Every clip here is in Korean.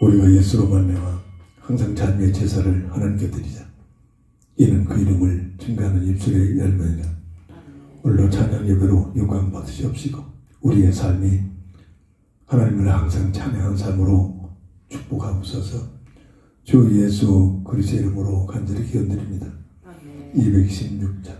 우리가 예수로 말미암아 항상 찬미의 제사를 하나님께 드리자. 이는 그 이름을 증거하는 입술의 열매이라. 오늘도 찬양 예배로 영광 받으시옵시고 우리의 삶이 하나님을 항상 찬양하는 삶으로 축복하옵소서. 주 예수 그리스도의 이름으로 간절히 기원드립니다. 216장.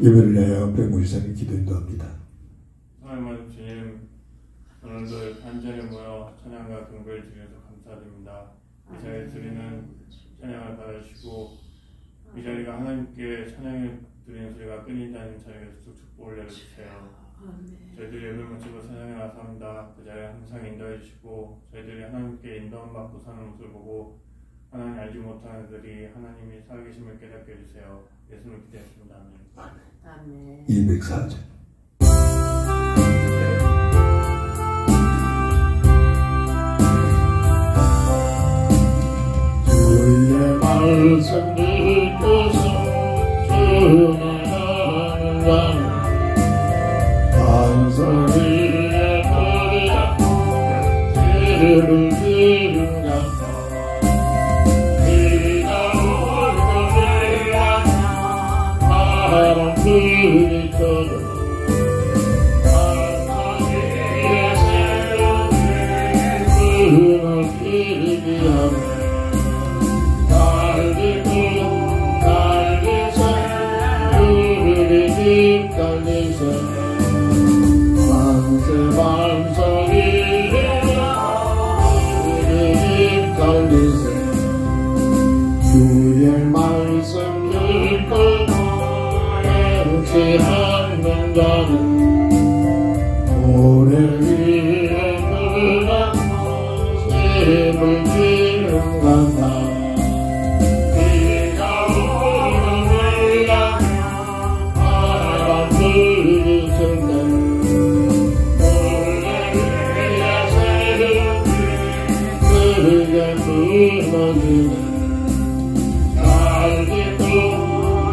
예배를 위하여 백무지사님 기도 인도합니다. 하나님 주님, 오늘도 단전에 모여 찬양과 경배를 드려서 감사드립니다. 이 자리에 드리는 찬양을 받으시고 이 자리가 하나님께 찬양을 드리는 소리가 끊이지 않는 자리가 쭉 축복을 내려주세요. 저희들이 예배를 마치고 찬양에 나섭니다. 그 자리에 항상 인도해 주시고 저희들이 하나님께 인도함 받고 사는 모습을 보고 하나님 알지 못하는 그들이 하나님이 살아계심을 깨닫게 해주세요. 예수님을 기대했습니다. 아멘. 204절. 주의 말씀 듣고서 순응하는 자는 반석위에 뿌리다 죄를 지은 자 바람들이 떠도 반석위에 세운 끊어지지 않는 주의 말씀 듣고 행치하는 자는 오래 위에 힘을 지는간다 네가 오름을 향해 바람들이 준다 노래를 새롭게 그게 무너지는 달기도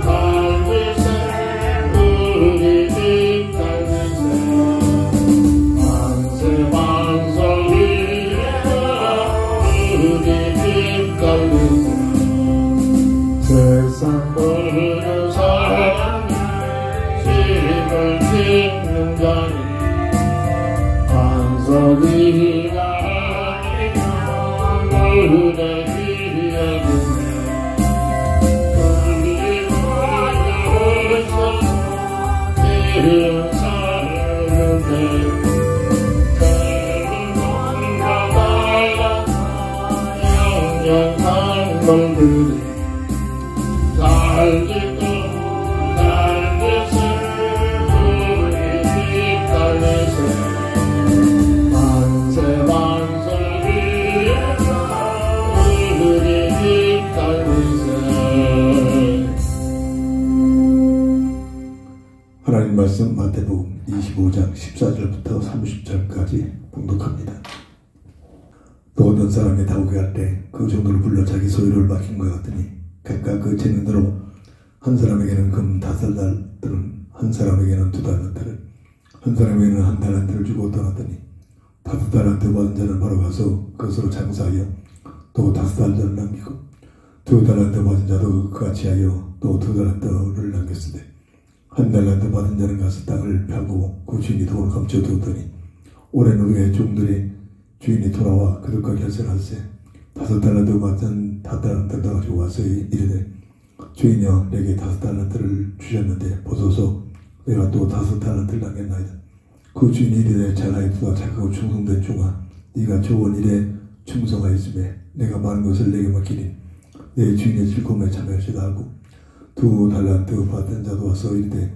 달기세 우리 집 달기세 만세 만세 위에서 우리 집 달기세 세상 모든 사람이 힘을 짓는 자리 반석이가 아니면 무대 위에 두면 우리 오셔서 이른 사는데 태문과 달라서 영영한 걸들이 달기도 달기세 우리 집 달기세 만세 만세 위에서 우리 집 달기세 하나님 말씀 마태복음 25장 14절부터 30절까지 봉독합니다. 또 어떤 사람이 다오게 할 때 그 종들을 불러 자기 소유를 맡긴 것 같으니 각각 그 재능대로 한 사람에게는 금 5달란트를 한 사람에게는 2달란트를 한 사람에게는 1달란트를 주고 떠났더니 5달란트 받은 자는 바로 가서 그것으로 장사하여 또 5달란트를 남기고 2달란트 받은 자도 그같이 하여 또 2달란트를 남겼으되 1달란트 받은 자는 가서 땅을 파고 그 주인이 돈을 감춰두었더니 오랜 후에 종들의 주인이 돌아와 그들과 결선할세 5달란트 받은 5달란트를 가지고 와서 이르되 주인이여 내게 5달란트를 주셨는데 보소서 내가 또 5달란트를 남겼나이다. 그 주인이 이르되 잘하였도다 착하고 충성된 종아 네가 좋은 일에 충성하였으며 내가 많은 것을 내게 맡기니 내 주인의 즐거움에 참여하시다 하고 2달란트 받은 자도 와서 이르되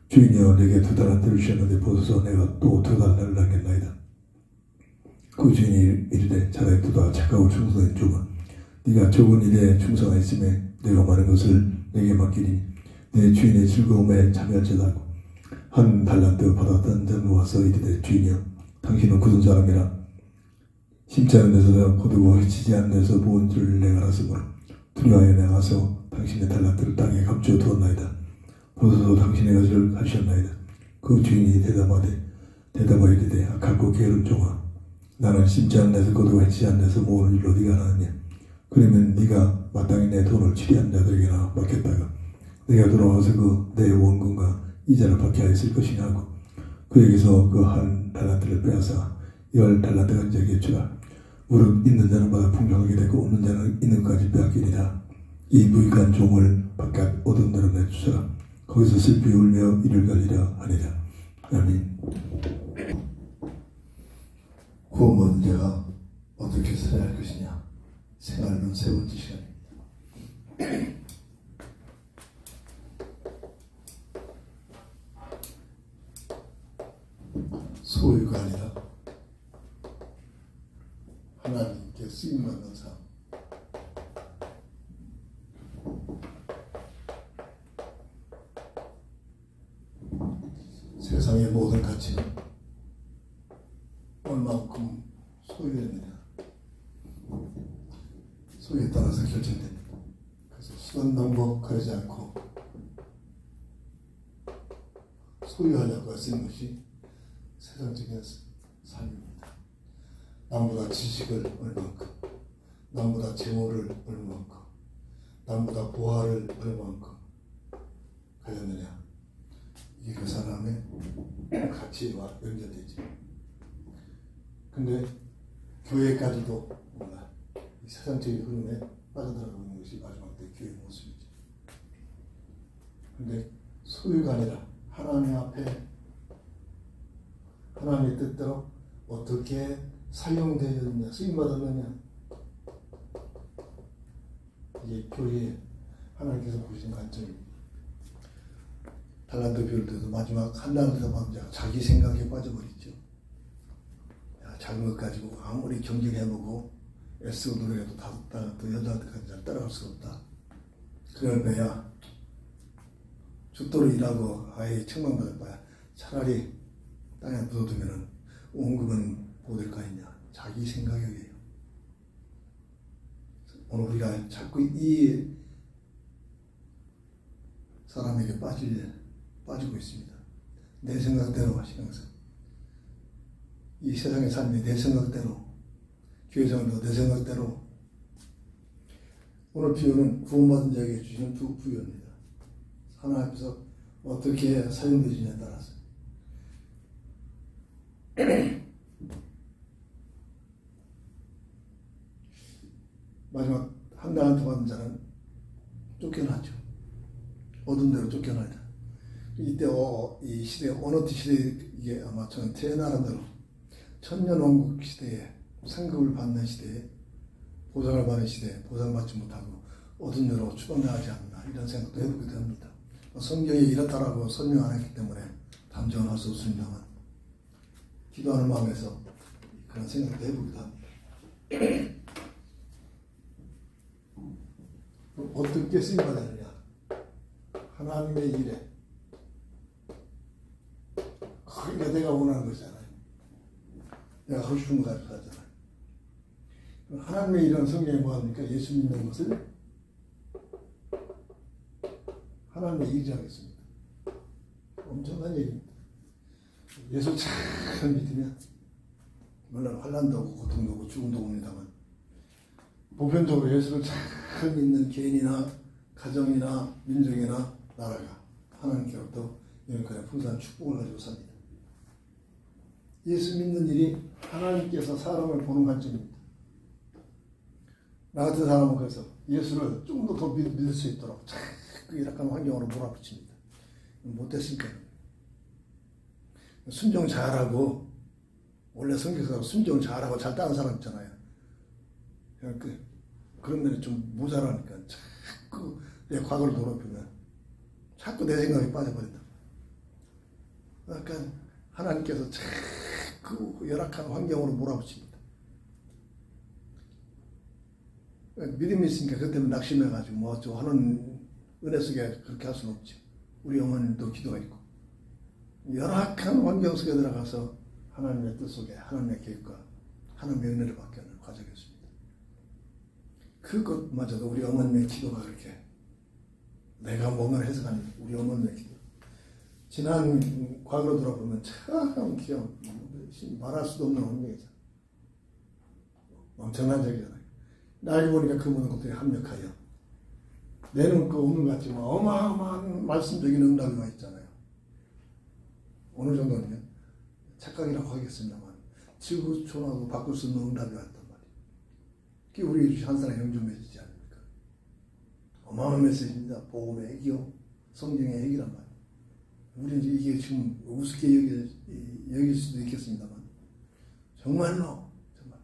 주인이여 내게 2달란트를 주셨는데 보소서 내가 또 2달란트를 남겼나이다. 그 주인이 이르되 잘하였도다 착하고 충성된 종아 네가 좋은 일에 충성하였으며 내가 많은 것을 내게 맡기니 내 주인의 즐거움에 참여할지다 하고 1달란트 받았던 자는 와서 이르되 주인이여 당신은 굳은 사람이라 심지 않은 데서 거두고 해치지 않는 데서 모은 줄 내가 알았으므로 두려워하여 나가서 당신의 달란트를 땅에 감추어 두었나이다. 보소서 당신의 것을 가셨나이다. 그 주인이 대답하여 이르되 악하고 게으른 종아 나는 심지 않은 데서 거두고 해치지 않는 데서 모으는 줄로 네가 아느냐. 그러면 네가 마땅히 내 돈을 치리한 자들에게나 맡겼다가 내가 돌아와서 그 내 원금과 이자를 받게 하였을 것이냐 하고 그에게서 그 1달란트를 빼앗아 10달란트 간 자에게 주라. 무릇 있는 자는 받아 풍성하게 되고 없는 자는 있는 것까지 빼앗기리라. 이 무익한 종을 바깥 얻은 자는 내주라. 거기서 슬피 울며 이를 갈리라 하니라. 아멘. 구원받은 자가 어떻게 살아야 할 것이냐 생활론 세 번째 시간입니다. 소유가 아니라 하나님께 쓰임받는 삶. 세상의 모든 가치는 얼만큼 소유했느냐 소유에 따라서 결정됩니다. 그래서 수단 방법 가리지 않고 소유하려고 쓰는 것이 세상적인 삶입니다. 남보다 지식을 얼만큼, 남보다 재물을 얼만큼, 남보다 보화를 얼만큼 가졌느냐, 이게 그 사람의 가치와 연결되죠. 근데 교회까지도 몰라. 이 세상적인 흐름에 빠져들어가는 것이 마지막 때 교회의 모습이죠. 근데 소유가 아니라 하나님 앞에 하나님의 뜻대로 어떻게 사용되었느냐, 쓰임받았느냐, 이게 교회에 하나님께서 보시는 관점입니다. 달란트 비울 때도 마지막 한 달란트 받은 자가 자기 생각에 빠져버리죠. 야, 작은 것 가지고 아무리 경쟁해보고 애쓰고 노력해도 또 여자들까지 따라갈 수가 없다. 그럴 바야 죽도록 일하고 아예 책망받을 바야 차라리 땅에 묻어두면은 온금은 보될 거 아니냐. 자기 생각이에요. 오늘 우리가 자꾸 이 사람에게 빠지고 있습니다. 내 생각대로 하시면서 이 세상의 삶이 내 생각대로, 교회 생활도 내 생각대로. 오늘 부요는 구원받은 자에게 주시는 두 부요입니다. 하나님께서 어떻게 사용되시냐에 따라서. 마지막 한 달한테 받은 자는 쫓겨나죠. 얻은 대로 쫓겨나죠. 이때 이 시대, 어느 시대에 이게 아마 저는 태어나는 대로 천년왕국 시대에 상급을 받는 시대에 보상을 받는 시대에 보상받지 못하고 얻은 대로 추방당하지 않나 이런 생각도 해보게 됩니다. 성경이 이렇다라고 설명 안 했기 때문에 담정을 할 수 없습니다만 기도하는 마음에서 그런 생각도 해보기도 합니다. 어떻게 쓰임받느냐? 하나님의 일에 그게 내가 원하는 거잖아요. 내가 하고 싶은 거 가지고 하잖아요. 하나님의 일은 성경에 뭐합니까? 예수 믿는 것을 하나님의 일이라고 했습니다. 엄청난 얘기입니다. 예수 잘 믿으면 물론 환난도 오고 고통도 오고 죽음도 옵니다만 보편적으로 예수를 잘 믿는 개인이나 가정이나 민족이나 나라가 하나님께로부터 영원한 풍성한 축복을 가지고 삽니다. 예수 믿는 일이 하나님께서 사람을 보는 관점입니다. 나 같은 사람은 그래서 예수를 좀 더 믿을 수 있도록 자꾸 열악한 환경으로 몰아붙입니다. 못됐으니까. 순종 잘하고 원래 성격상 순종 잘하고 잘 따는 사람 있잖아요. 그런 면에 좀 모자라니까 자꾸 내 과거를 돌아보면 자꾸 내 생각이 빠져버린다. 그러니까 하나님께서 자꾸 열악한 환경으로 몰아붙입니다. 믿음이 있으니까 그것 때문에 낙심해가지고 뭐 어쩌고 하는 은혜 속에 그렇게 할 수는 없죠. 우리 어머님도 기도가 있고 열악한 환경 속에 들어가서 하나님의 뜻 속에 하나님의 계획과 하나님의 은혜를 받게 하는 과정이었습니다. 그것마저도 우리 어머님의 기도가 그렇게 내가 뭔가를 해석하는 우리 어머님의 기도. 지난 과거로 돌아보면 참 귀여운 말할 수도 없는 환경이죠. 엄청난 적이잖아요. 나이 보니까 그 모든 것들이 합력하여 내는 그 없는 것 같지만 어마어마한 말씀적인 응답이 와 있잖아요. 어느 정도는 착각이라고 하겠습니다만 지구촌하고 바꿀 수 있는 응답이 왔단 말이에요. 그게 우리 한 사람의 영적 메시지 아닙니까? 어마어마한 메시지입니다. 복음의 핵이요, 성경의 핵이란 말이에요. 우리는 이게 지금 우습게 여길 수도 있겠습니다만 정말로 정말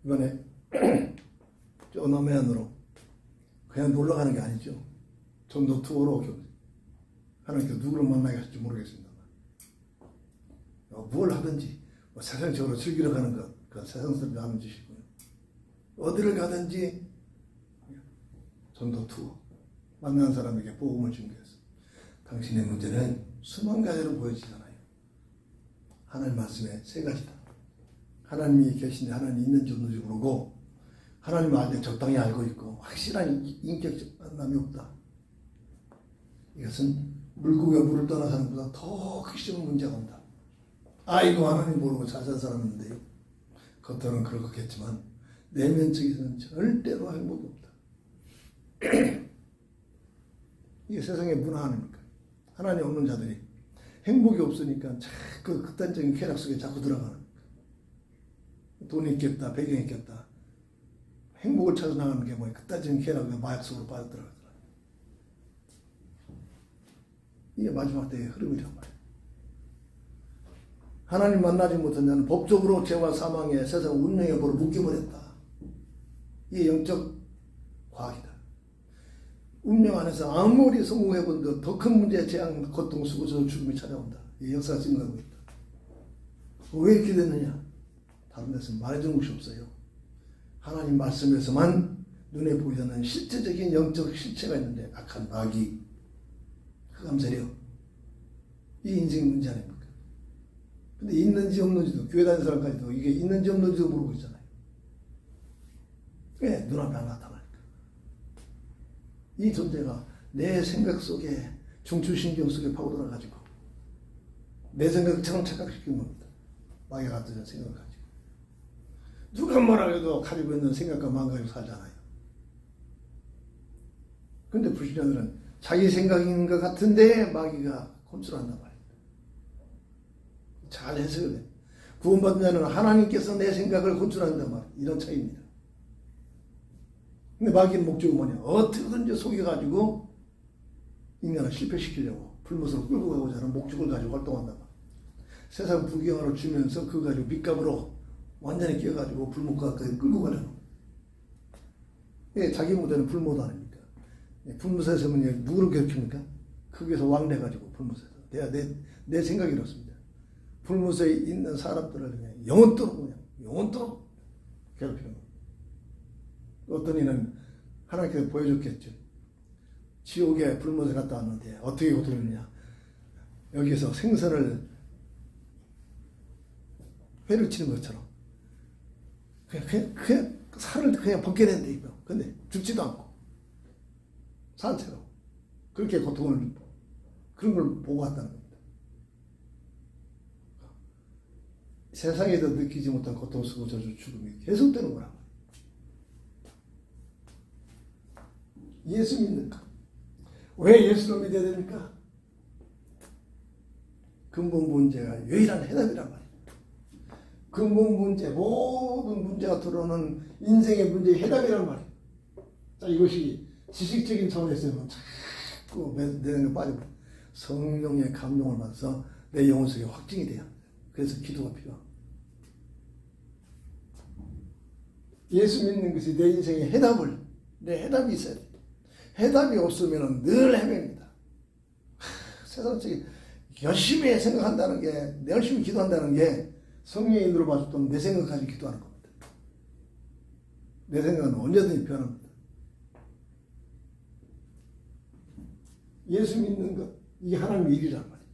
이번에 저 남해안으로 그냥 놀러 가는 게 아니죠. 전도 투어로 하나님께서 누구를 만나게 할지 모르겠습니다만 뭘 하든지 뭐 세상적으로 즐기러 가는 것 그건 세상스럽게 하는 짓이고요. 어디를 가든지 전도 투어 만난 사람에게 복음을 증거해서 당신의 문제는 수만 가지로 보여지잖아요. 하나님 말씀에 세 가지다. 하나님이 계신데 하나님이 있는지 없는지 모르고 하나님을 알 때 적당히 알고 있고 확실한 인격적 만남이 없다. 이것은 물고기가 물을 떠나 사는 것보다 더 크시는 문제가 온다. 아이고 하나님 모르고 잘 사는 사람이 있는데요. 겉으로는 그렇겠지만 내면적에서는 절대로 행복이 없다. 이게 세상의 문화 아닙니까? 하나님 없는 자들이 행복이 없으니까 자꾸 극단적인 쾌락 속에 자꾸 들어가는 거예요. 돈이 있겠다, 배경이 있겠다. 행복을 찾아 나가는 게 뭐예요? 극단적인 쾌락에 마약 속으로 빠져들어가더라. 이게 마지막 때의 흐름이란 말이에요. 하나님 만나지 못한 자는 법적으로 죄와 사망에 세상 운명의 벌을 묶여버렸다. 이게 영적 과학이다. 운명 안에서 아무리 성공해본도 더 큰 문제, 재앙, 고통, 수고스러운 죽음이 찾아온다. 이 역사가 증거하고 있다. 왜 이렇게 됐느냐? 다른 데서 말해주는 것이 없어요. 하나님 말씀에서만 눈에 보이는 실제적인 영적 실체가 있는데 악한 마귀, 흑암 세력, 이 인생의 문제 아닙니까? 근데 있는지 없는지도, 교회 다니는 사람까지도 이게 있는지 없는지도 모르고 있잖아요. 왜 눈앞에 안 나타날까? 이 존재가 내 생각 속에, 중추신경 속에 파고들어가지고 내 생각처럼 착각시키는 겁니다. 마귀가 갖다 생각을 가지고. 누가 뭐라 해도 가지고 있는 생각과만 가지고 살잖아요. 근데 불신자들은 자기 생각인 것 같은데 마귀가 컨트롤한단 말이에요. 잘 해석을 해. 구원받은 자는 하나님께서 내 생각을 컨트롤한단 말이에요. 이런 차이입니다. 근데 마귀의 목적은 뭐냐? 어떻게든지 속여가지고 인간을 실패시키려고 불못으로 끌고 가고자 하는 목적을 가지고 활동한단 말이에요. 세상 부귀영화를 주면서 그거 가지고 밑값으로 완전히 끼어가지고 불못과 가까이 끌고 가려는 거예요. 예, 자기 무대는 불못 아닙니까? 예, 불못에서 서면 누구를 괴롭힙니까? 거기서 왕래가지고 불못에서. 내 생각이 이렇습니다. 불못에 있는 사람들을 그냥 영원토록 괴롭히는 거예요. 어떤 이는 하나님께서 보여줬겠죠. 지옥에 불못에 갔다 왔는데 어떻게 고통했느냐. 여기서 생선을 회를 치는 것처럼 그냥 살을 그냥 벗겨낸대 이거. 근데 죽지도 않고 산채로 그렇게 고통을 그런 걸 보고 왔다는 겁니다. 세상에도 느끼지 못한 고통 쓰고 저주 죽음이 계속되는 거란 말이에요. 예수 믿는가? 왜 예수를 믿어야 됩니까? 근본 문제가 유일한 해답이란 말이에요. 근본 문제, 모든 문제가 들어오는 인생의 문제의 해답이란 말이에요. 자, 이것이 지식적인 차원에서는 자꾸 내 생각에 빠져버려. 성령의 감동을 받아서 내 영혼 속에 확증이 돼야 합니다. 그래서 기도가 필요합니다. 예수 믿는 것이 내 인생의 내 해답이 있어야 돼요. 해답이 없으면 늘 헤맵니다. 세상적인 열심히 생각한다는 게, 열심히 기도한다는 게 성령의 인도로 봐줬던 내 생각 가지고 기도하는 겁니다. 내 생각은 언제든지 변합니다. 예수 믿는 것, 이게 하나님의 일이란 말이에요.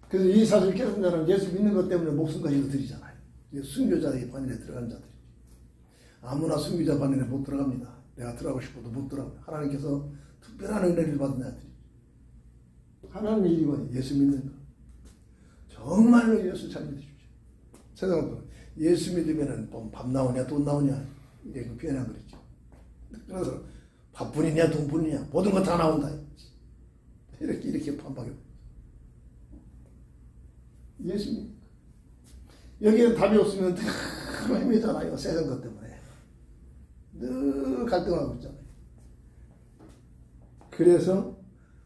그래서 이 사실 깨닫는 자는 예수 믿는 것 때문에 목숨까지도 드리잖아요. 순교자의 반열에 들어가는 자들이. 아무나 순교자 반열에 못 들어갑니다. 내가 들어가고 싶어도 못 들어갑니다. 하나님께서 특별한 은혜를 받은 자들이. 하나님의 일이 뭐냐? 예수 믿는 것. 정말로 예수 잘 믿으십시오. 세상은 예수 믿으면 밥 나오냐 돈 나오냐 이렇게 표현한 거죠. 그래서 밥뿐이냐 돈뿐이냐 모든 거 다 나온다. 이렇게 반박해. 예수 믿는 것. 여기는 답이 없으면 늘 헤매잖아요. 세상 것 때문에. 늘 갈등하고 있잖아요. 그래서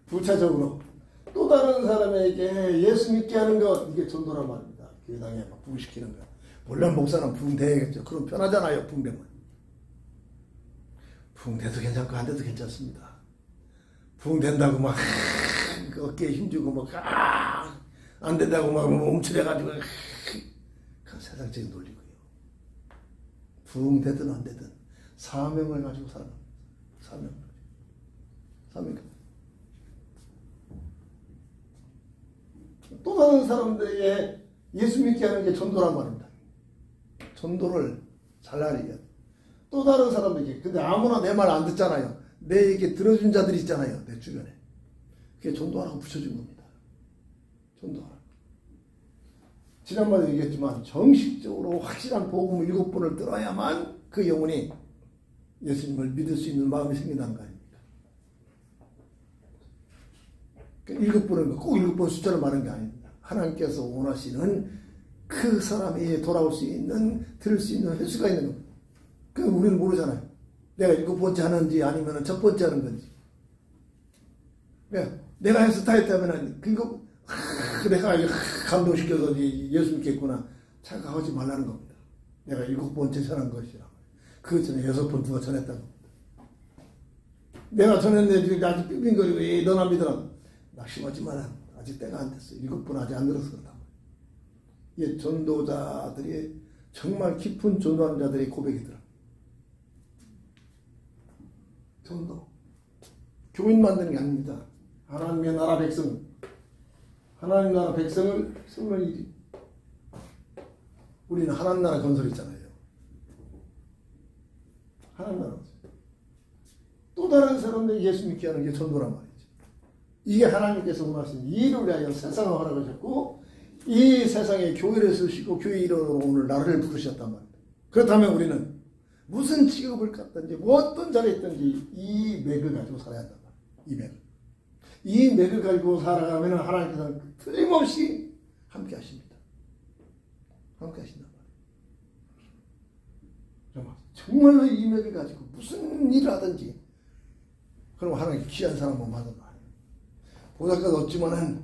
부차적으로 또 다른 사람에게 예수 믿게 하는 것, 이게 전도란 말입니다. 교회당에 막 부흥시키는 거. 물론 목사는 부흥돼야겠죠. 그럼 편하잖아요. 부흥되면. 부흥돼도 괜찮고 안 돼도 괜찮습니다. 부흥된다고 막 어깨에 힘주고 막 안 된다고 막 움츠려가지고 그 세상적인 논리고요. 부흥되든 안 되든 사명을 가지고 살아갑니다. 사명. 또 다른 사람들에게 예수 믿게 하는 게 전도란 말입니다. 전도를 잘 알아야 돼. 또 다른 사람들에게. 근데 아무나 내 말 안 듣잖아요. 내 얘기 들어준 자들이 있잖아요. 내 주변에. 그게 전도하라고 붙여준 겁니다. 전도하라. 지난번에 얘기했지만 정식적으로 확실한 복음 7번을 들어야만 그 영혼이 예수님을 믿을 수 있는 마음이 생긴다는 거 아닙니까? 7번은 꼭 7번 숫자를 말하는 게 아닙니다. 하나님께서 원하시는 그 사람이 돌아올 수 있는, 들을 수 있는 횟수가 있는 겁니다. 그건 우리는 모르잖아요. 내가 7번째 하는지 아니면 첫 번째 하는 건지. 내가 해서 다 했다면 그거 내가 감동시켜서 예수 믿겠구나 생각하지 말라는 겁니다. 내가 7번째 전한 것이라. 그 전에 6번 누가 전했다는 겁니다. 내가 전했는데 아직 빙빙거리고 너나 믿으라고. 낙심하지 마라. 아직 때가 안 됐어. 7번 아직 안 들어서 그렇다. 이 전도자들이 정말 깊은 전도하는 자들의 고백이더라. 전도. 교인 만드는 게 아닙니다. 하나님의 나라 백성, 하나님 나라 백성을 세우는 일이. 우리는 하나님 나라 건설했잖아요. 하나님 나라 건설. 또 다른 사람들이 예수 믿게 하는 게 전도란 말이죠. 이게 하나님께서 원하신 일을 위하여 세상을 허락하셨고 이 세상에 교회를 쓰시고 교회 이름으로 오늘 나라를 부르셨단 말입니다. 그렇다면 우리는 무슨 직업을 갖든지 어떤 자리에 있든지 이 맥을 가지고 살아야 한단 말이에요. 이 맥을 가지고 살아가면 하나님께서는 틀림없이 함께 하십니다. 함께 하신단 말이에요. 정말로 이 맥을 가지고 무슨 일을 하든지 그럼 하나님께 귀한 사람만 만든 거예요. 보살까지 없지만은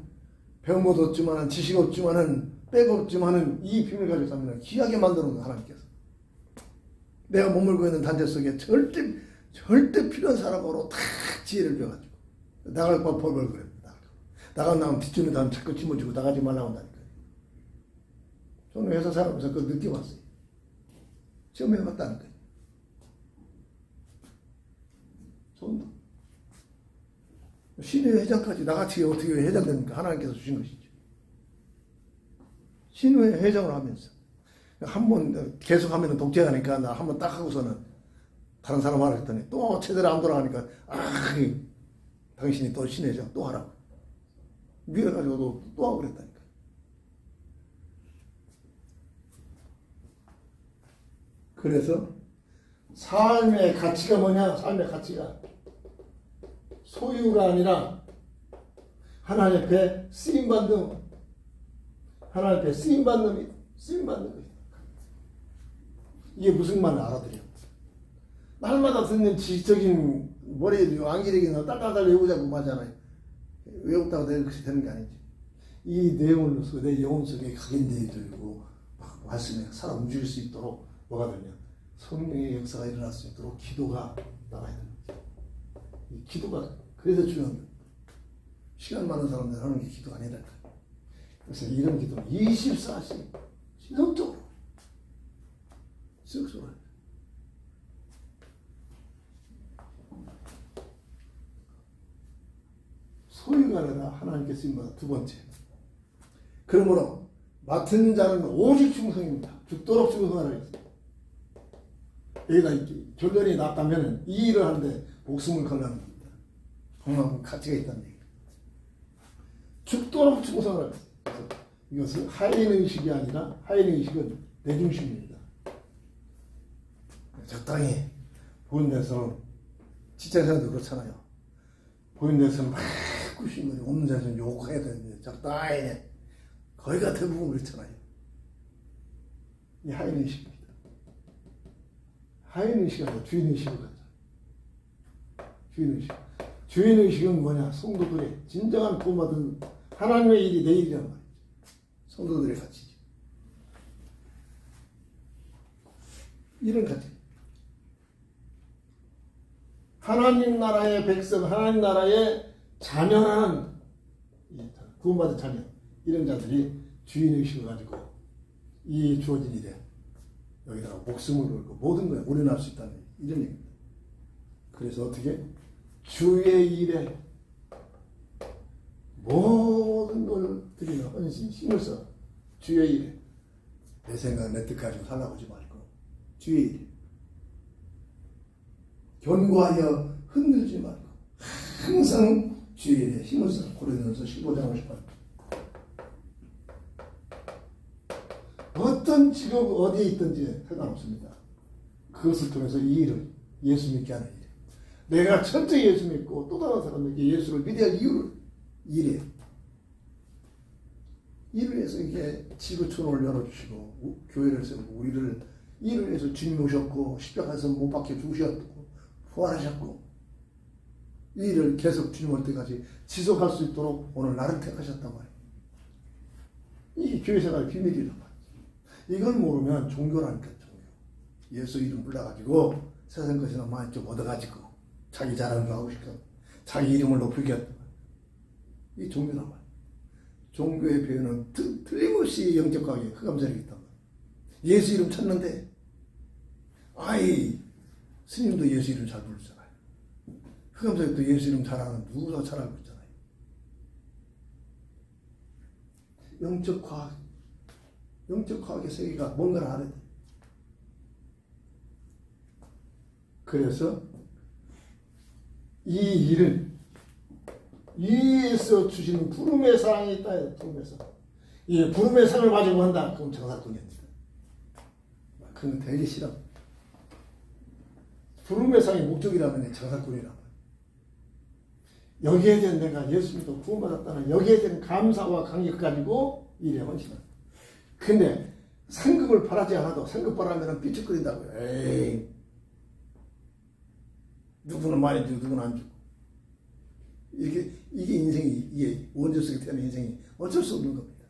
배운 것도 없지만은 지식 없지만은 백 없지만은 이 비밀 가지고 살면 귀하게 만드는 거예요. 하나님께서. 내가 머물고 있는 단체 속에 절대 필요한 사람으로 다 지혜를 줘가지고 나갈 법 벌벌 그래. 나가면 뒷줄에 다음 자꾸 짊어지고 나가지 말라고 한다니까요. 저는 회사 살아가면서 그걸 느껴봤어요. 처음 해봤다니까요. 전도. 신의 회장까지 나같이 어떻게 회장 됩니까? 하나님께서 주신 것이죠. 신의 회장을 하면서 한번 계속 하면 독재하니까 나 한번 딱 하고서는 다른 사람 하라 했더니 또 제대로 안 돌아가니까 당신이 또 신의 회장 또 하라고 밀어가지고 또 하고 그랬다니까. 그래서 삶의 가치가 뭐냐? 삶의 가치가 소유가 아니라 하나님 앞에 쓰임받는, 하나님 앞에 쓰임받는 거예요. 이게 무슨 말을 알아들여? 날마다 듣는 지식적인 머리에 안기력이나 딸딸딸 외우자고 하잖아요. 외웠다고 그것이 되는 게 아니지. 이 내용을 넣어서 내 영혼 속에 각인되어지고 말씀에 살아 움직일 수 있도록 뭐가 되냐? 성령의 역사가 일어날 수 있도록 기도가 나가야 되는 거죠. 이 기도가 그래서 중요한 거예요. 시간 많은 사람들 하는 게 기도 아니랄까. 그래서 이런 기도는 24시 지속적으로 해요. 소유가 아니라 하나님께 쓰임받아. 두 번째. 그러므로 맡은 자는 오직 충성입니다. 죽도록 충성하라 했어요. 여기다 결론이 났다면 이 일을 하는데 목숨을 걸라는 겁니다. 그만큼 가치가 있다는 얘기예요. 죽도록 충성하라 했어요. 이것은 하인의식이 아니라 하인의식은 내중심입니다. 적당히 보는 데서 직장생활도 그렇잖아요. 보는 데서는 막 꾸심거리고 없는 데서는 욕해야 되는데 적당히 거기가 대부분 그렇잖아요. 이 하인의식입니다. 하인의식이 아니라 주인의식을 가져. 주인의식. 주인의식은 뭐냐? 성도들의 진정한 구원받은 하나님의 일이 내 일이란 말이죠. 성도들의 가치죠. 이런 가치. 하나님 나라의 백성, 하나님 나라의 자녀라는 구원받은 자녀, 이런 자들이 주인의식을 가지고 이 주어진 일에 여기다가 목숨을 걸고 모든 걸 올인할 수 있다는 이런 얘기입니다. 그래서 어떻게 주의 일에 모든 걸 드리는 헌신, 힘을 써 주의 일에 내 생각, 내 뜻 가지고 살라고 하지 말고 주의 일에 견고하여 흔들지 말고 항상 주의 일에 힘을 써. 고린도전서 15장 58절. 어떤 직업 어디에 있든지 상관없습니다. 그것을 통해서 이 일을 예수 믿게 하는 일. 내가 철저히 예수 믿고 또 다른 사람에게 예수를 믿어야 할 이유를 일에 이를 위해서 이게 지구촌을 열어주시고 교회를 세우고 우리를 이를 위해서 주님 오셨고 십자가에서 못 박혀 죽으셨고 부활하셨고 이 일을 계속 주님 올 때까지 지속할 수 있도록 오늘 나를 택하셨단 말이에요. 이게 교회 생활의 비밀이란 말이에요. 이걸 모르면 종교라니까 종교. 예수 이름 불러가지고 세상 것이나 많이 좀 얻어가지고 자기 자랑을 하고 싶어 자기 이름을 높이게 했단 말이에요. 이 종교란 말이에요. 종교의 표현은 틀림없이 영적하게 흑암자리가 있단 말이에요. 예수 이름 찾는데 아이 스님도 예수 이름 잘 부르잖아요. 흑암사역도 예수 이름 잘하는 누구나 잘 알고 있잖아요. 영적 과학의 세계가 뭔가를 알아야 돼. 그래서 이 일을 위에서 주시는 부름의 사랑이 있다. 부름의 사랑. 이 부름의 상을 가지고 한다. 그럼 정사꾼이었다. 그건 되게 싫어. 부름의 상의 목적이라면 정사꾼이라고. 여기에 대한 내가 예수 믿고 구원받았다는 여기에 대한 감사와 감격 가지고 일에 헌신한다. 근데 상급을 바라지 않아도 상급 바라면 삐죽거린다고요. 에이. 누구는 많이 주고 누구는 안 주고. 이게 인생이, 이게 원죄 속에 태어난 인생이 어쩔 수 없는 겁니다.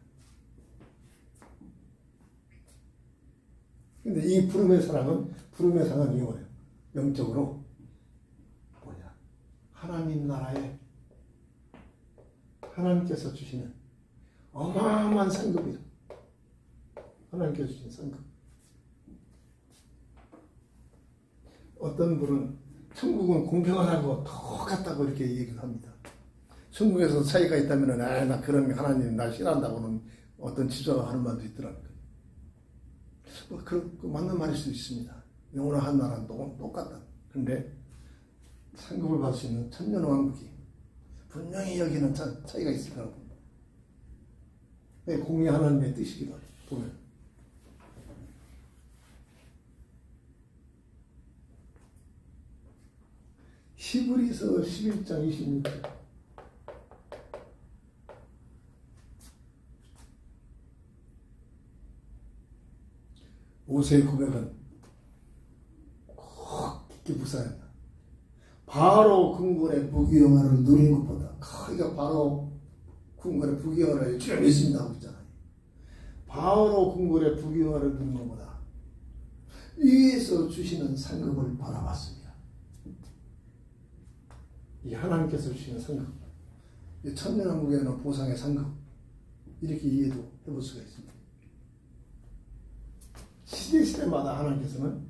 근데 이 부름의 상은 이거예요. 영적으로 뭐냐? 하나님 나라에 하나님께서 주시는 어마어마한 상급이에요. 하나님께서 주신 상급. 어떤 분은 천국은 공평하다고 똑같다고 이렇게 얘기를 합니다. 천국에서 차이가 있다면 나 그런 하나님 날 싫어한다고는 어떤 지도자가 하는 말도 있더라고요. 그 맞는 말일 수도 있습니다. 영원한 한 나라는 똑같다. 그런데 상급을 받을 수 있는 천년왕국이 분명히 여기는 차이가 있을 거라고 봅니다. 공의 하나님의 뜻이기도 하죠. 보면. 히브리서 11장 26절. 모세의 고백은 꼭 깊게 묵상한다. 바로 궁궐의 부귀영화를 누린 것보다 그러니까 바로 궁궐의 부귀영화를 주님 믿습니다 하고 있잖아요. 바로 궁궐의 부귀영화를 누린 것보다 위에서 주시는 상급을 바라봤습니다. 이 하나님께서 주시는 상급, 이 천년왕국에는 보상의 상급, 이렇게 이해도 해볼 수가 있습니다. 시대마다 하나님께서는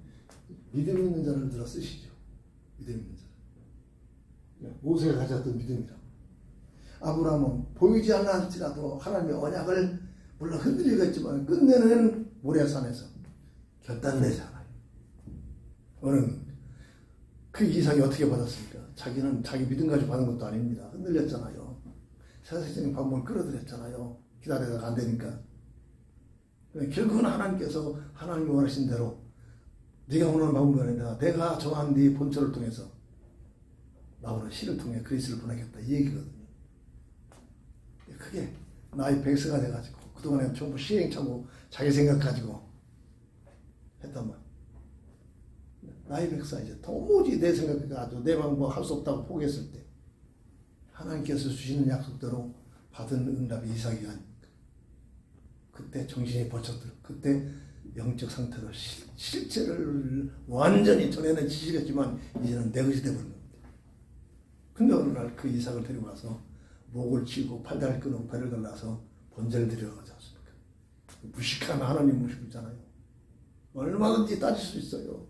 믿음 있는 자를 들어 쓰시죠. 믿음 있는 자를. 모세가 가졌던 믿음이라고. 아브라함은 보이지 않나 할지라도 하나님의 언약을 물론 흔들리겠지만 끝내는 모래산에서 결단내잖아요. 어른 그 이삭이 어떻게 받았습니까? 자기는 자기 믿음 가지고 받은 것도 아닙니다. 흔들렸잖아요. 세상적인 방법을 끌어들였잖아요. 기다리다가 안 되니까. 결국은 하나님께서 하나님이 원하신 대로 네가 원하는 방법이 아니라 내가 정한 네 본처를 통해서 나오는 씨를 통해 그리스를 보내겠다 이 얘기거든요. 그게 나의 백세가 돼가지고 그동안에 전부 시행착오 자기 생각 가지고 했단 말. 나의 백사 이제 도무지 내 생각 가지고 내 방법 할 수 없다고 포기했을 때 하나님께서 주시는 약속대로 받은 응답이 이삭이 아닙니까? 그때 정신이 버쳤더라. 그때 영적 상태로 실체를 완전히 전에는 지식했지만 이제는 내 것이 되어버린 겁니다. 근데 어느 날 그 이삭을 데리고 가서 목을 치고 팔다리를 끊고 배를 갈라서 번제를 드려가지 않습니까? 무식한 하나님 모시고 있잖아요. 얼마든지 따질 수 있어요.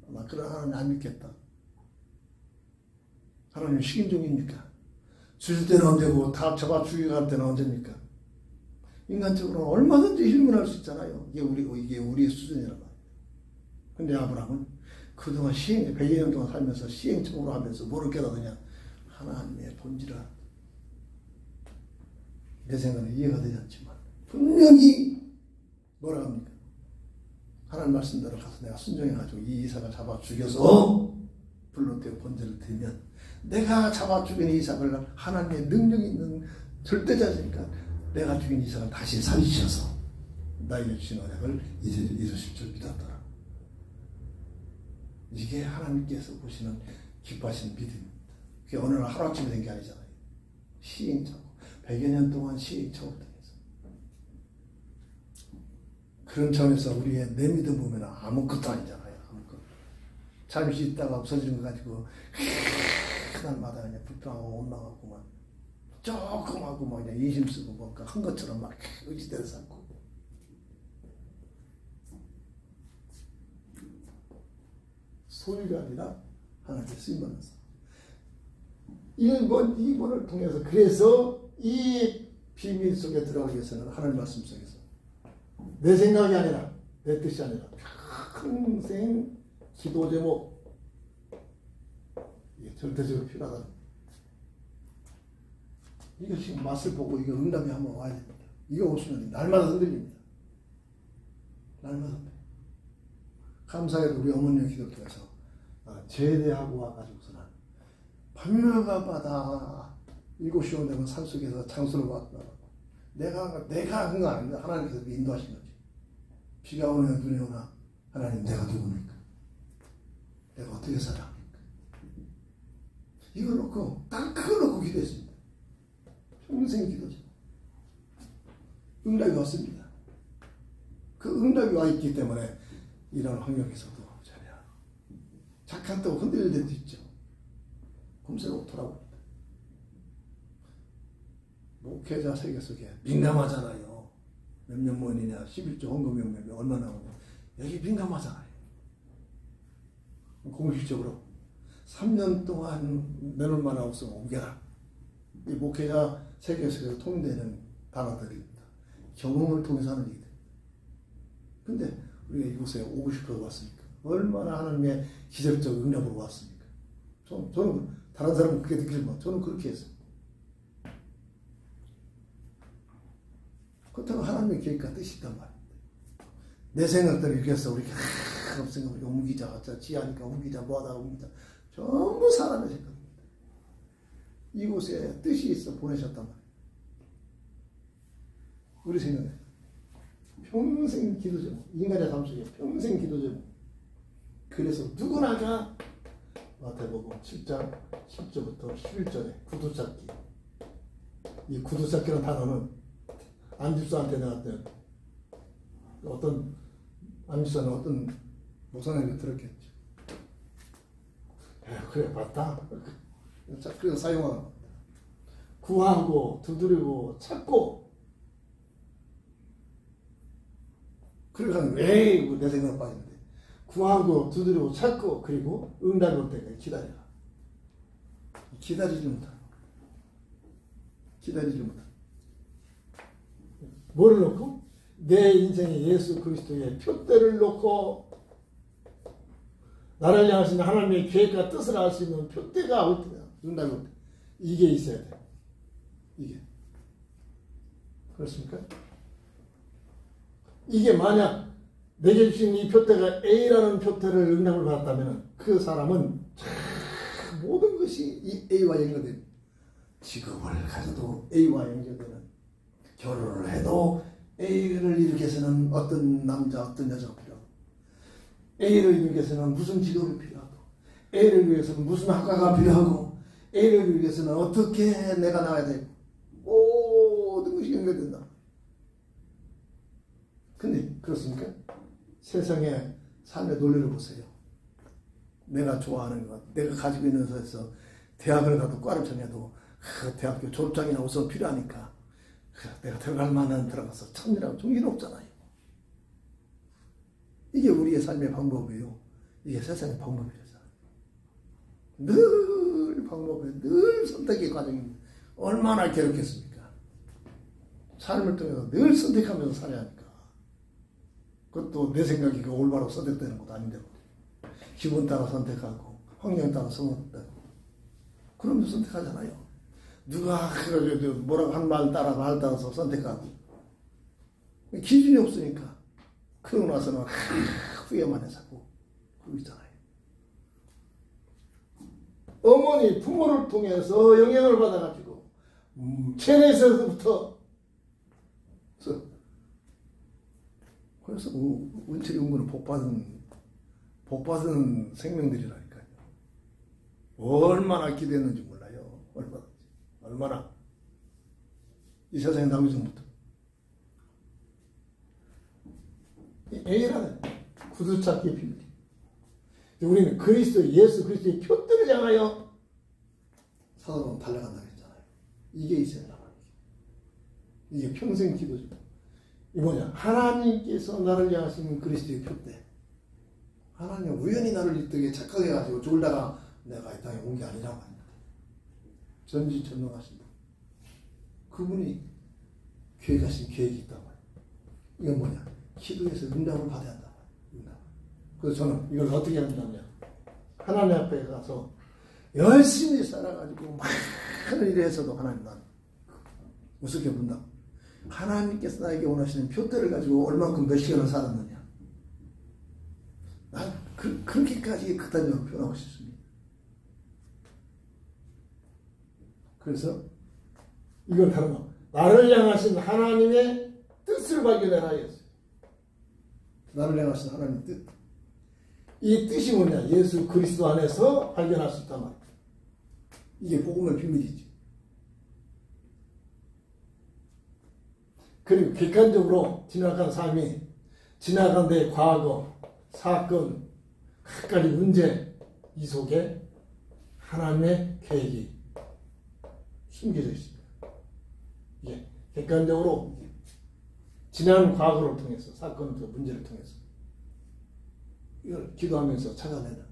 나 그런 하나님 안 믿겠다. 하나님 식인종입니까? 주실 때는 언제고 다 잡아 죽이고 갈 때는 언제입니까? 인간적으로 얼마든지 힐문할 수 있잖아요. 이게 우리의 수준이란 말이에요. 근데 아브라함은 그동안 100여 년 동안 살면서 시행착오를 하면서 뭐를 깨닫느냐? 하나님의 본질을 내 생각은 이해가 되지 않지만 분명히 뭐라 합니까? 하나님 말씀대로 가서 내가 순종해가지고 이 이삭을 잡아 죽여서 불로 태워 번제를 드리면 내가 잡아 죽인 이삭을 하나님의 능력 있는 절대자니까 내가 죽인 이삭을 다시 살리셔서 나에게 주신 언약을 이루실 줄 믿었더라. 이게 하나님께서 보시는 기뻐하시는 믿음입니다. 그게 어느 날 하루아침에 된 게 아니잖아요. 시행착오 100여 년 동안 시행착오를 통해서 그런 점에서 우리의 내 믿음 보면 아무것도 아니잖아요. 아무것도. 잠시 있다가 없어지는 거 가지고 그날마다 그냥 불평하고 원망하고 막 조금 하고 막 그냥 인심 쓰고 뭔가 한 것처럼 막 의지대로 삼고 소유가 아니라 하나님께 쓰임받는 사람. 1번, 2번을 통해서 그래서 이 비밀 속에 들어가기 위해서는 하나님 말씀 속에서 내 생각이 아니라 내 뜻이 아니라 평생 기도 제목 이게 절대적으로 필요하다. 이거 지금 맛을 보고 이거 응답이 한번 와야 됩니다. 이거 없으면 날마다 흔들립니다. 날마다. 감사해도 우리 어머니의 기도께서 제대하고 와가지고서는 밤낮마다 7시 오 되면 산속에서 장소를 왔다. 내가 한 거 아닌데 하나님께서 인도하신 거지. 비가 오나 눈이 오나 하나님 내가 누굽니까? 내가 어떻게 살아갑니까? 이걸 놓고 딱 그걸 놓고 기도했습니다. 평생 기도죠. 응답이 왔습니다. 그 응답이 와 있기 때문에 이런 환경에서도 전혀 착한다고 흔들릴 때도 있죠. 검색하고 돌아옵니다. 목회자 세계 속에 민감하잖아요. 몇 명 모이느냐, 11조 헌금 몇 명 얼마나 나오냐. 여기 민감하잖아요. 공식적으로 3년 동안 내놓을만 없으면 옮겨라. 이 목회자 세계 속에서 통되는 단어들입니다. 경험을 통해서 하는 얘기들. 근데 우리가 이곳에 오고 싶어서 왔으니까 얼마나 하나님의 기적적 응답으로 왔습니까? 저는 다른 사람은 그렇게 느끼지만 저는 그렇게 했어요. 그렇다고 하나님의 계획과 뜻이 있단 말입니다. 내 생각대로 이렇게 해서 우리 생각 우리 옮기자, 지하니까 옮기자, 뭐하다 옮기자. 전부 사람의 생각입니다. 이곳에 뜻이 있어 보내셨단 말이에요. 우리 생각에 평생 기도 제목, 인간의 삶 속에 평생 기도 제목. 그래서 누구나가 마태복음 7장 10절부터 11절에 구두 찾기. 이 구두 찾기라는 단어는 안집사한테 내가 어떤 안집사는 어떤 목사님이 들었겠죠. 그래 맞다. 그래서 사용하는 겁니다. 구하고 두드리고 찾고. 그러니까 왜 내 생각 빠지는데 구하고 두드리고 찾고 그리고 응답이 올 때까지 기다려라. 기다리지 못하. 뭐를 놓고? 내 인생에 예수 그리스도의 표대를 놓고 나를 향하신 하나님의 계획과 뜻을 알 수 있는 표대가 올 때야. 응답이 올 때. 이게 있어야 돼. 이게. 그렇습니까? 이게 만약 내게 주신 이 표대가 A라는 표대를 응답을 받았다면 그 사람은 모든 것이 이 A와 연결됩니다. 직업을 가져도 A와 연결되는, 결혼을 해도 A를 이루기 위해서는 어떤 남자, 어떤 여자가 필요하고, A를 이루기 위해서는 무슨 직업이 필요하고, A를 위해서는 무슨 학과가 필요하고, A를 이루기 위해서는 어떻게 내가 나와야 되고, 모든 것이 연결된다. 근데 그렇습니까? 세상의 삶의 논리를 보세요. 내가 좋아하는 것, 내가 가지고 있는 것에서 대학을 가도 과를 정해도 그 대학교 졸업장이나 우선 필요하니까 내가 들어갈 만한 들어가서 찾느라고 정신없잖아요. 이게 우리의 삶의 방법이에요. 이게 세상의 방법이잖아요. 늘 방법에 늘 선택의 과정입니다. 얼마나 괴롭겠습니까? 삶을 통해서 늘 선택하면서 살아야 하니까. 그것도 내 생각이 그 올바로 선택되는 것도 아닌데 기분 따라 선택하고 환경 따라 선택하고 그러면 선택하잖아요. 누가 뭐라고 한 말 따라서 선택하고 기준이 없으니까 그러고 나서는 후회만 해서 그러고 있잖아요. 어머니 부모를 통해서 영향을 받아가지고 체내에서부터 그래서 은철이 은근은 복받은 생명들이라니까요. 얼마나 기대했는지 몰라요. 얼마나 이 세상에 나오기 전부터 A라는 구두찾기의 비밀. 우리는 예수 그리스도의 표대를 향하여 사도는 달려간다고 했잖아요. 이게 있어야 된다. 이게 평생 기도죠. 이 뭐냐? 하나님께서 나를 향하시는 그리스도의 표대. 하나님 우연히 나를 이렇게 착각해가지고 졸다가 내가 이 땅에 온 게 아니라고 합니다. 전지전능하신 분. 그분이 계획하신 계획이 있다고 해요. 이건 뭐냐? 기도에서 응답을 받아야 한다. 응답. 그래서 저는 이걸 어떻게 한다냐? 하나님 앞에 가서 열심히 살아가지고 많은 일을 해서도 하나님 난 우습게 본다. 하나님께서 나에게 원하시는 표대를 가지고 얼만큼 몇 시간을 살았느냐? 난 그렇게까지 극단적으로 표현하고 싶습니다. 그래서 이걸 다른 거. 나를 향하신 하나님의 뜻을 발견하였어요. 나를 향하신 하나님의 뜻. 이 뜻이 뭐냐? 예수 그리스도 안에서 발견할 수 있단 말이에요. 이게 복음의 비밀이지. 그리고 객관적으로 지나간 삶이, 지나간 내 과거, 사건, 각가지 문제, 이 속에 하나님의 계획이 숨겨져 있습니다. 예, 객관적으로 지난 과거를 통해서, 사건, 문제를 통해서 이걸 기도하면서 찾아내는,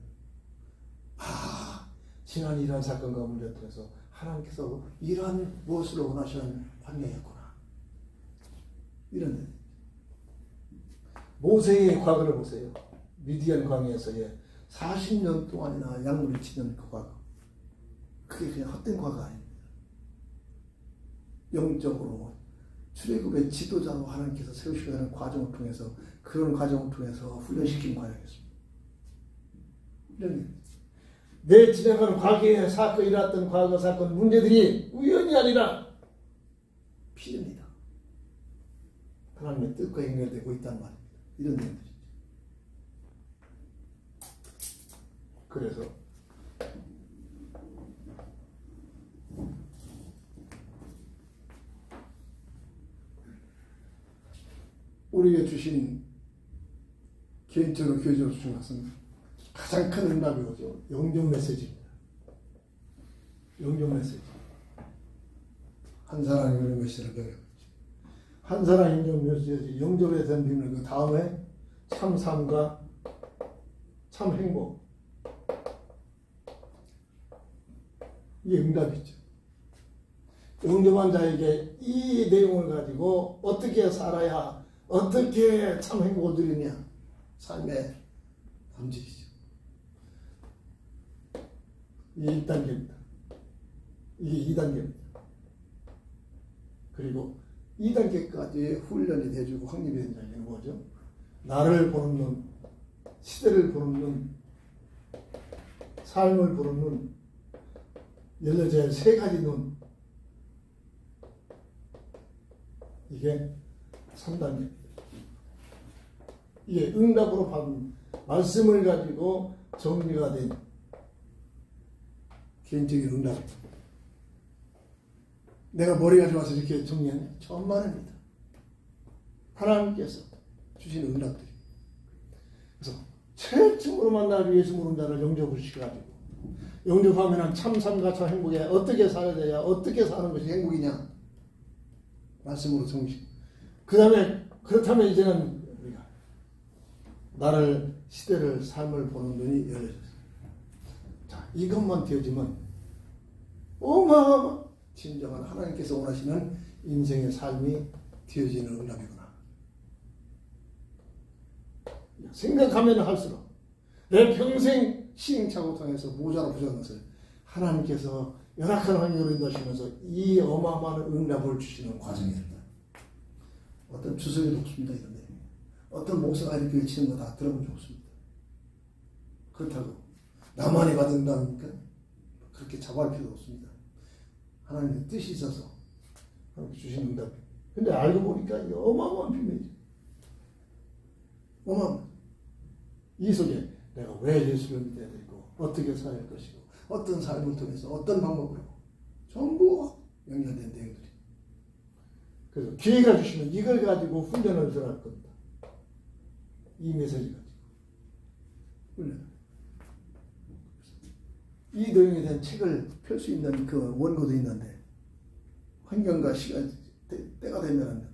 지난 이러한 사건과 문제를 통해서 하나님께서 이러한 무엇을 원하시는 방향이었구나. 이런 모세의 과거를 보세요. 미디안 광야에서의 40년 동안이나 약물을 치는 그 과거. 그게 그냥 헛된 과거가 아닙니다. 영적으로 출애굽의 지도자로 하나님께서 세우시는 과정을 통해서, 그런 과정을 통해서 훈련시킨 과정이었습니다. 이런 내 지나가는 과거에 사건, 일어났던 과거 사건 문제들이 우연이 아니라 필요입니다. 하나님의 뜻과 연결되고 있다는 말입니다. 이런 내용들이죠. 그래서 우리에게 주신 개인적으로 교제로 주신 것은 가장 큰 응답이 오죠. 영접 메시지입니다. 영접 메시지. 한 사람이 이런 메시지를 배워요. 한 사람 영접 메시지, 영접에 대한 비밀, 그 다음에 참 삶과 참 행복. 이게 응답이죠. 영접한 자에게 이 내용을 가지고 어떻게 살아야, 어떻게 참 행복을 누리냐, 삶의 방식이죠. 이게 1단계입니다. 이게 2단계입니다. 그리고 2단계까지 훈련이 돼주고 확립이 된 자에게는 뭐죠? 나를 보는 눈, 시대를 보는 눈, 삶을 보는 눈, 열려져야 세 가지 눈. 이게 3단계입니다. 이게 응답으로 받은 말씀을 가지고 정리가 된 개인적인 응답입니다. 내가 머리가 좋아서 이렇게 정리하냐? 천만입니다. 하나님께서 주시는 응답들이. 그래서 최초로만 나를 예수 모르는 자를 영접을 시켜가지고, 영접하면 참 삶과 참 행복에 어떻게 살아야 돼야, 어떻게 사는 것이 행복이냐? 말씀으로 정식. 그 다음에, 그렇다면 이제는 우리가 나를, 시대를, 삶을 보는 눈이 열려졌어요. 자, 이것만 되어지면 어마어마 진정한 하나님께서 원하시는 인생의 삶이 되어지는 응답이구나. 생각하면 할수록 내 평생 시행착오 통해서 모자라 부족한 것을 하나님께서 열악한 환경으로 인도하시면서 이 어마어마한 응답을 주시는 과정이었다. 어떤 주석이 높습니다. 이런데 어떤 목사가 이렇게 외치는 거 다 들어본 적 없습니다. 그렇다고 나만이 받은 응답입니까? 그렇게 자부할 필요도 없습니다. 하나님의 뜻이 있어서 하나님께 주신 응답. 근데 알고 보니까 이게 어마어마한 비밀이죠. 어마어마. 이 속에 내가 왜 예수를 믿어야 되고, 어떻게 살아야 것이고, 어떤 삶을 통해서, 어떤 방법으로 전부 연결된 내용들이. 그래서 기회가 주시면 이걸 가지고 훈련을 들어갈 겁니다. 이 메시지 가지고 훈련. 이 내용에 대한 책을 펼 수 있는 그 원고도 있는데, 환경과 시간, 때가 되면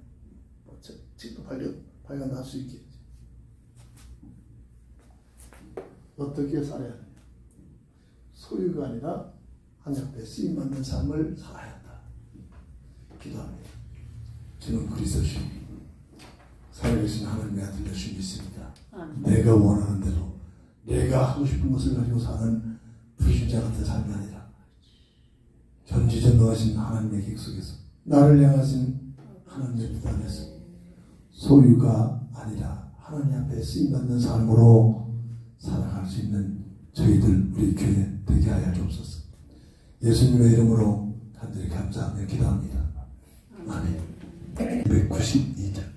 책도 발간할 수 있겠지. 어떻게 살아야 하느냐? 소유가 아니라 하나님 앞에 쓰임받는 삶을 살아야 한다. 기도합니다. 저는 그리스도시 살아계신 하나님의 아들 예수 믿습니다. 내가 원하는 대로 내가 하고 싶은 것을 가지고 사는 불신자 같은 삶이 아니라 전지전능하신 하나님의 계획 속에서 나를 향하신 하나님의 뜻 안에서 소유가 아니라 하나님 앞에 쓰임받는 삶으로 살아갈 수 있는 저희들 우리 교회 되게 하여 주옵소서. 예수님의 이름으로 간절히 감사하며 기도합니다. 아멘. 192장.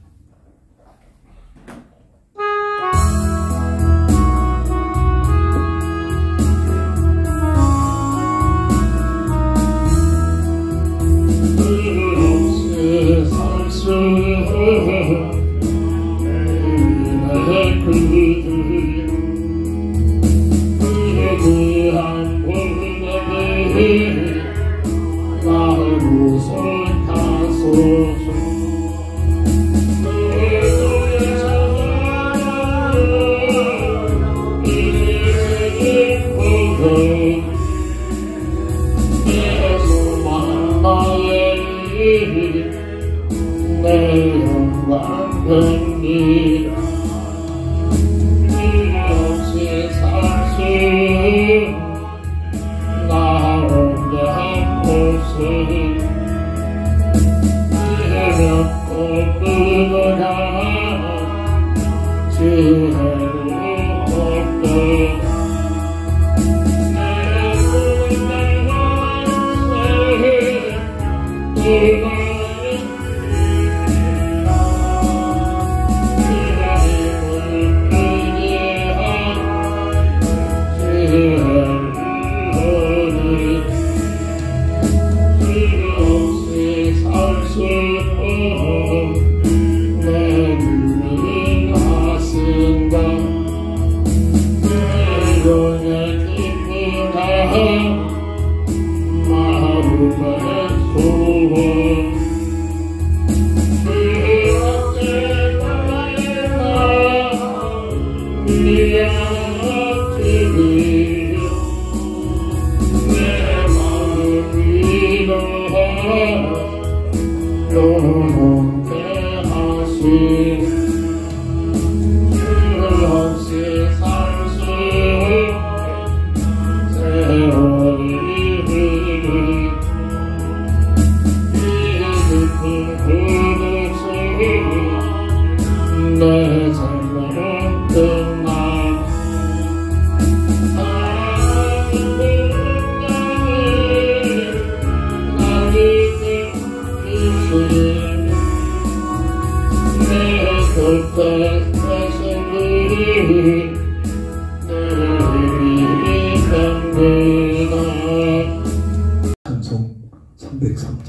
찬송 303장.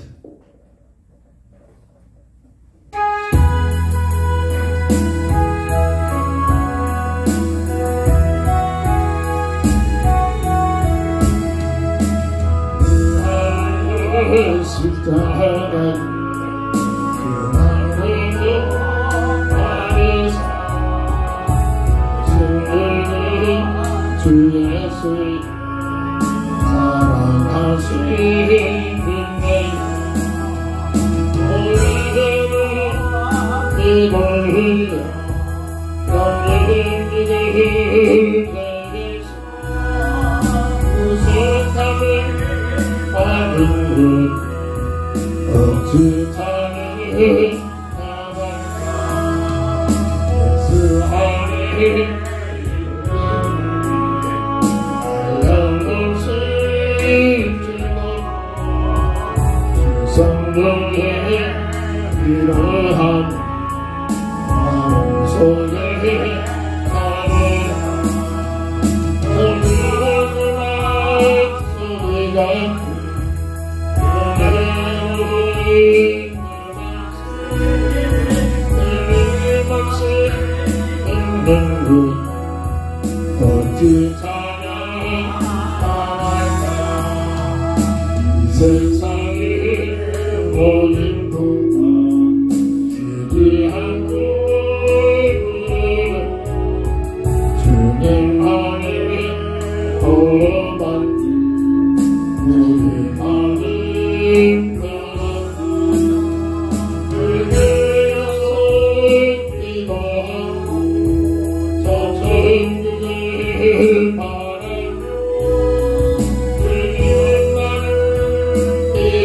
주님 안에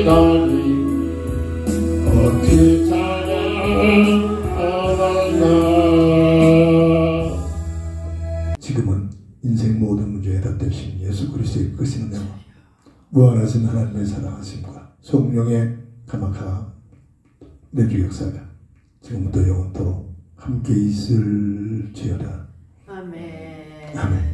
기다림 어찌 찬양하나. 지금은 인생 모든 문제에 해답되신 예수 그리스도의 끝이 은혜와 무한하신 하나님의 사랑하심과 성령의 감화가 내주 역사가 지금부터 영원토록 함께 있을지어다. 아멘. 아멘.